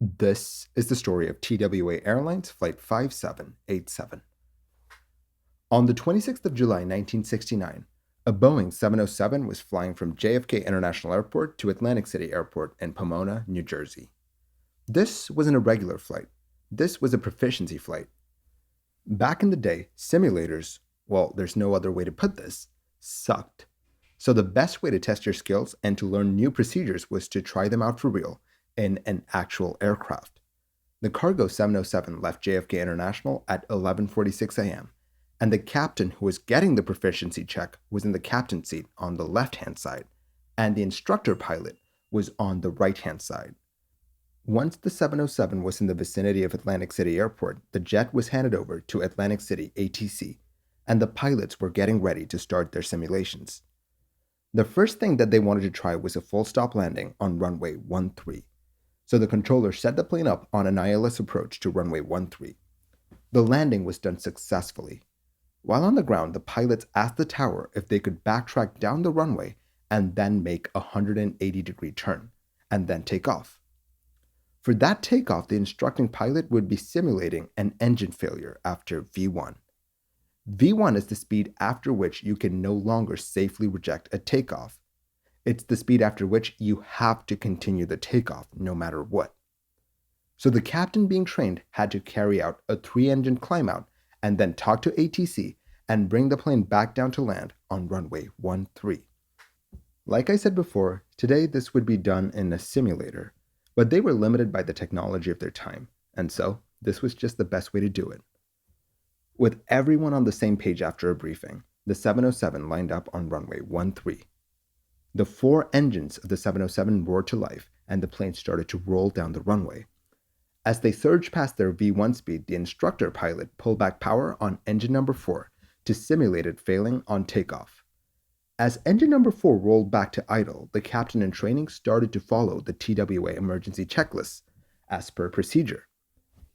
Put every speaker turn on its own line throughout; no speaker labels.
This is the story of TWA Airlines Flight 5787. On the 26th of July 1969, a Boeing 707 was flying from JFK International Airport to Atlantic City Airport in Pomona, New Jersey. This wasn't a regular flight. This was a proficiency flight. Back in the day, simulators, well, there's no other way to put this, sucked. So the best way to test your skills and to learn new procedures was to try them out for real in an actual aircraft. The cargo 707 left JFK International at 11:46 a.m., and the captain who was getting the proficiency check was in the captain's seat on the left-hand side, and the instructor pilot was on the right-hand side. Once the 707 was in the vicinity of Atlantic City Airport, the jet was handed over to Atlantic City ATC, and the pilots were getting ready to start their simulations. The first thing that they wanted to try was a full stop landing on runway 13. So the controller set the plane up on an ILS approach to runway 13. The landing was done successfully. While on the ground, the pilots asked the tower if they could backtrack down the runway and then make a 180-degree turn, and then take off. For that takeoff, the instructing pilot would be simulating an engine failure after V1. V1 is the speed after which you can no longer safely reject a takeoff. It's the speed after which you have to continue the takeoff no matter what. So the captain being trained had to carry out a 3-engine climbout and then talk to ATC and bring the plane back down to land on runway 13. Like I said before, today this would be done in a simulator, but they were limited by the technology of their time, and so this was just the best way to do it. With everyone on the same page after a briefing, the 707 lined up on runway 13. The 4 engines of the 707 roared to life, and the plane started to roll down the runway. As they surged past their V1 speed, the instructor pilot pulled back power on engine number 4 to simulate it failing on takeoff. As engine number 4 rolled back to idle, the captain in training started to follow the TWA emergency checklists as per procedure.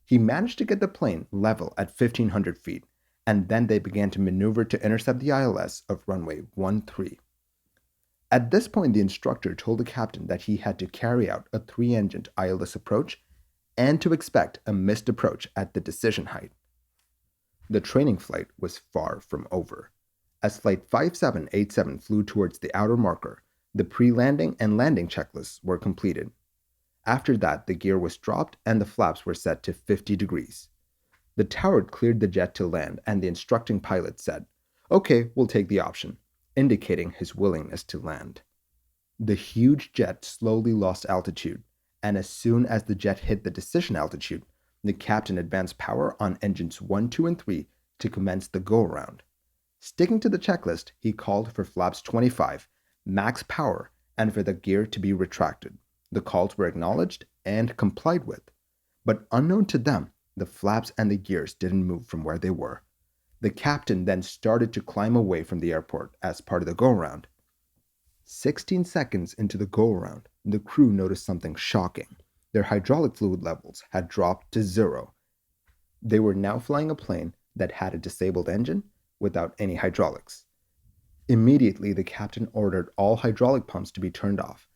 He managed to get the plane level at 1,500 feet, and then they began to maneuver to intercept the ILS of runway 13. At this point, the instructor told the captain that he had to carry out a 3-engined ILS approach and to expect a missed approach at the decision height. The training flight was far from over. As Flight 5787 flew towards the outer marker, the pre-landing and landing checklists were completed. After that, the gear was dropped and the flaps were set to 50 degrees. The tower cleared the jet to land, and the instructing pilot said, "Okay, we'll take the option," indicating his willingness to land. The huge jet slowly lost altitude, and as soon as the jet hit the decision altitude, the captain advanced power on engines 1, 2, and 3 to commence the go-around. Sticking to the checklist, he called for flaps 25, max power, and for the gear to be retracted. The calls were acknowledged and complied with, but unknown to them, the flaps and the gears didn't move from where they were. The captain then started to climb away from the airport as part of the go-around. 16 seconds into the go-around, the crew noticed something shocking. Their hydraulic fluid levels had dropped to 0. They were now flying a plane that had a disabled engine without any hydraulics. Immediately, the captain ordered all hydraulic pumps to be turned off.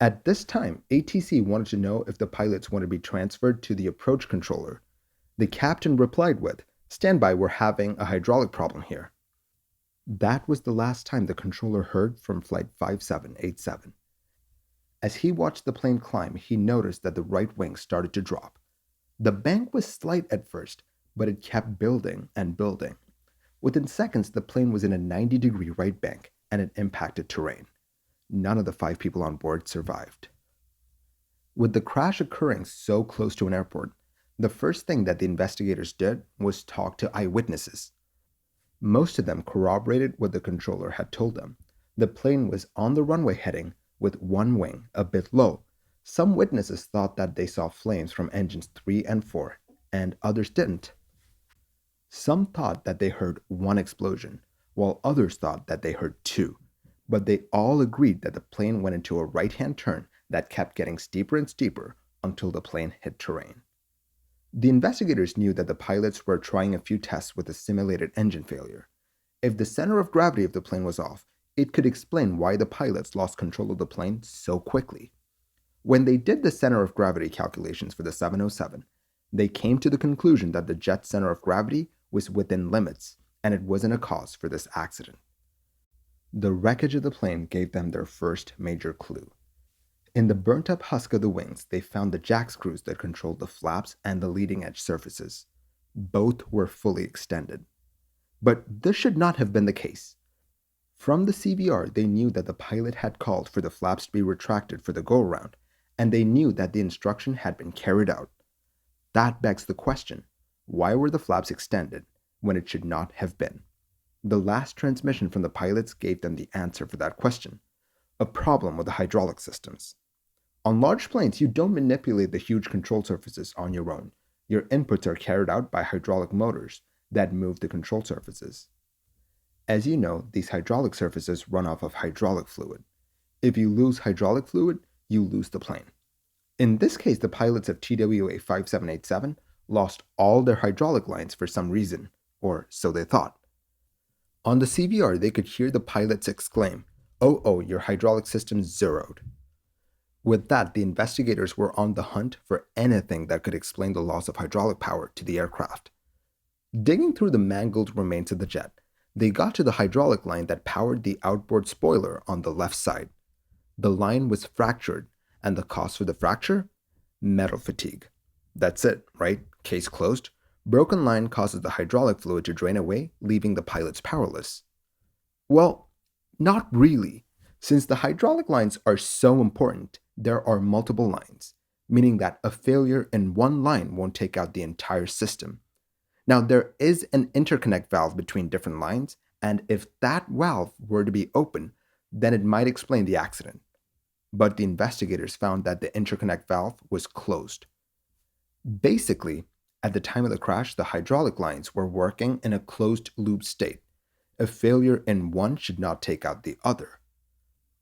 At this time, ATC wanted to know if the pilots wanted to be transferred to the approach controller. The captain replied with, "Stand by, we're having a hydraulic problem here." That was the last time the controller heard from Flight 5787. As he watched the plane climb, he noticed that the right wing started to drop. The bank was slight at first, but it kept building and building. Within seconds, the plane was in a 90-degree right bank, and it impacted terrain. None of the 5 people on board survived. With the crash occurring so close to an airport, the first thing that the investigators did was talk to eyewitnesses. Most of them corroborated what the controller had told them. The plane was on the runway heading with one wing a bit low. Some witnesses thought that they saw flames from engines 3 and 4, and others didn't. Some thought that they heard one explosion, while others thought that they heard 2. But they all agreed that the plane went into a right-hand turn that kept getting steeper and steeper until the plane hit terrain. The investigators knew that the pilots were trying a few tests with a simulated engine failure. If the center of gravity of the plane was off, it could explain why the pilots lost control of the plane so quickly. When they did the center of gravity calculations for the 707, they came to the conclusion that the jet's center of gravity was within limits and it wasn't a cause for this accident. The wreckage of the plane gave them their first major clue. In the burnt-up husk of the wings, they found the jack screws that controlled the flaps and the leading-edge surfaces. Both were fully extended. But this should not have been the case. From the CVR, they knew that the pilot had called for the flaps to be retracted for the go-around, and they knew that the instruction had been carried out. That begs the question, why were the flaps extended when it should not have been? The last transmission from the pilots gave them the answer for that question: a problem with the hydraulic systems. On large planes, you don't manipulate the huge control surfaces on your own. Your inputs are carried out by hydraulic motors that move the control surfaces. As you know, these hydraulic surfaces run off of hydraulic fluid. If you lose hydraulic fluid, you lose the plane. In this case, the pilots of TWA 5787 lost all their hydraulic lines for some reason, or so they thought. On the CVR, they could hear the pilots exclaim, "Oh, your hydraulic system's zeroed." With that, the investigators were on the hunt for anything that could explain the loss of hydraulic power to the aircraft. Digging through the mangled remains of the jet, they got to the hydraulic line that powered the outboard spoiler on the left side. The line was fractured, and the cause for the fracture? Metal fatigue. That's it, right? Case closed. Broken line causes the hydraulic fluid to drain away, leaving the pilots powerless. Well, not really. Since the hydraulic lines are so important, there are multiple lines, meaning that a failure in one line won't take out the entire system. Now, there is an interconnect valve between different lines, and if that valve were to be open, then it might explain the accident. But the investigators found that the interconnect valve was closed. Basically, at the time of the crash, the hydraulic lines were working in a closed-loop state. A failure in one should not take out the other.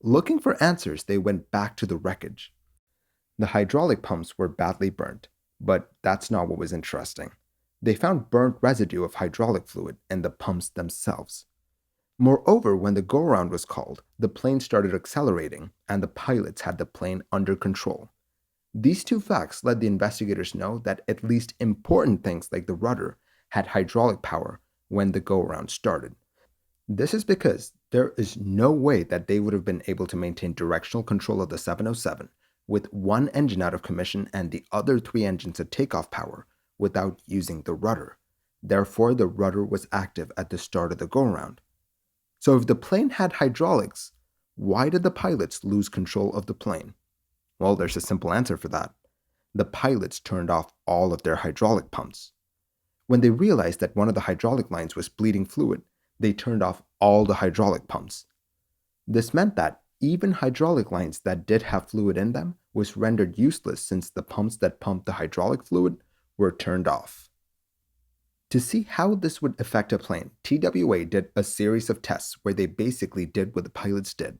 Looking for answers, they went back to the wreckage. The hydraulic pumps were badly burnt, but that's not what was interesting. They found burnt residue of hydraulic fluid in the pumps themselves. Moreover, when the go-around was called, the plane started accelerating, and the pilots had the plane under control. These two facts let the investigators know that at least important things like the rudder had hydraulic power when the go-around started. This is because there is no way that they would have been able to maintain directional control of the 707 with one engine out of commission and the other three engines at takeoff power without using the rudder. Therefore, the rudder was active at the start of the go-around. So if the plane had hydraulics, why did the pilots lose control of the plane? Well, there's a simple answer for that. The pilots turned off all of their hydraulic pumps. When they realized that one of the hydraulic lines was bleeding fluid, they turned off all the hydraulic pumps. This meant that even hydraulic lines that did have fluid in them was rendered useless since the pumps that pumped the hydraulic fluid were turned off. To see how this would affect a plane, TWA did a series of tests where they basically did what the pilots did.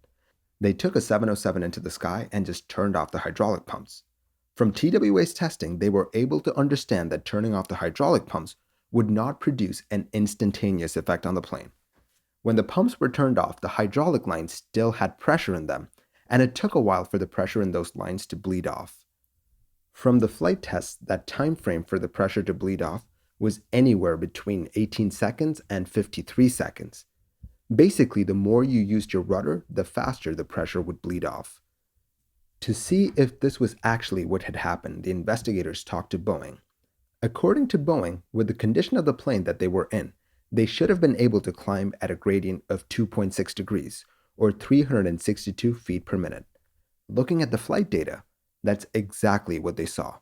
They took a 707 into the sky and just turned off the hydraulic pumps. From TWA's testing, they were able to understand that turning off the hydraulic pumps would not produce an instantaneous effect on the plane. When the pumps were turned off, the hydraulic lines still had pressure in them, and it took a while for the pressure in those lines to bleed off. From the flight tests, that time frame for the pressure to bleed off was anywhere between 18 seconds and 53 seconds. Basically, the more you used your rudder, the faster the pressure would bleed off. To see if this was actually what had happened, the investigators talked to Boeing. According to Boeing, with the condition of the plane that they were in, they should have been able to climb at a gradient of 2.6 degrees, or 362 feet per minute. Looking at the flight data, that's exactly what they saw.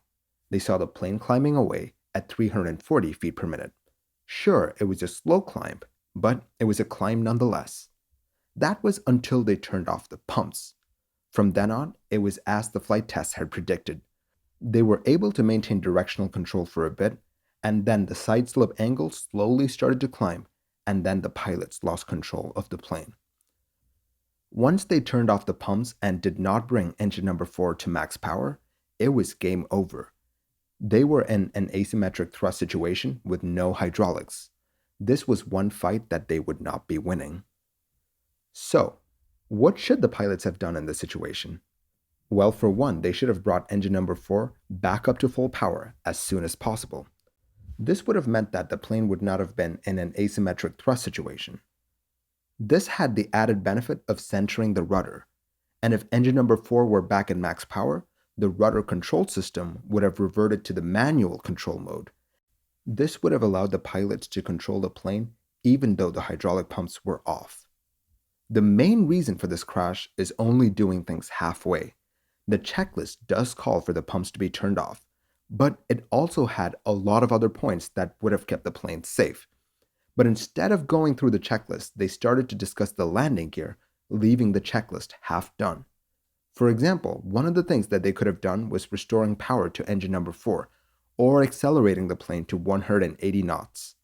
They saw the plane climbing away at 340 feet per minute. Sure, it was a slow climb, but it was a climb nonetheless. That was until they turned off the pumps. From then on, it was as the flight tests had predicted. They were able to maintain directional control for a bit, and then the side slope angle slowly started to climb, and then the pilots lost control of the plane. Once they turned off the pumps and did not bring engine number 4 to max power, it was game over. They were in an asymmetric thrust situation with no hydraulics. This was one fight that they would not be winning. So, what should the pilots have done in this situation? Well, for one, they should have brought engine number 4 back up to full power as soon as possible. This would have meant that the plane would not have been in an asymmetric thrust situation. This had the added benefit of centering the rudder, and if engine number 4 were back in max power, the rudder control system would have reverted to the manual control mode. This would have allowed the pilots to control the plane even though the hydraulic pumps were off. The main reason for this crash is only doing things halfway. The checklist does call for the pumps to be turned off, but it also had a lot of other points that would have kept the plane safe. But instead of going through the checklist, they started to discuss the landing gear, leaving the checklist half done. For example, one of the things that they could have done was restoring power to engine number 4, or accelerating the plane to 180 knots.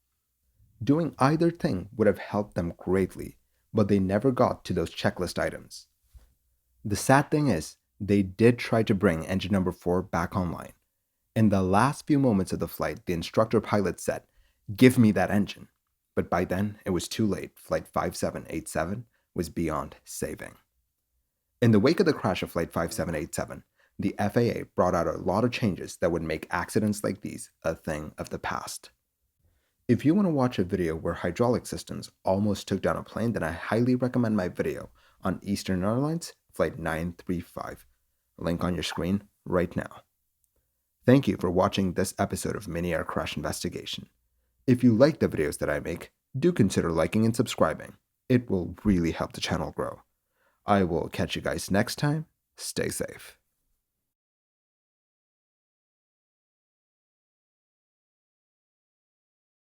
Doing either thing would have helped them greatly, but they never got to those checklist items. The sad thing is, they did try to bring engine number 4 back online. In the last few moments of the flight, the instructor pilot said, "Give me that engine." But by then, it was too late. Flight 5787 was beyond saving. In the wake of the crash of Flight 5787, the FAA brought out a lot of changes that would make accidents like these a thing of the past. If you want to watch a video where hydraulic systems almost took down a plane, then I highly recommend my video on Eastern Airlines Flight 935. Link on your screen right now. Thank you for watching this episode of Mini Air Crash Investigation. If you like the videos that I make, do consider liking and subscribing. It will really help the channel grow. I will catch you guys next time. Stay safe.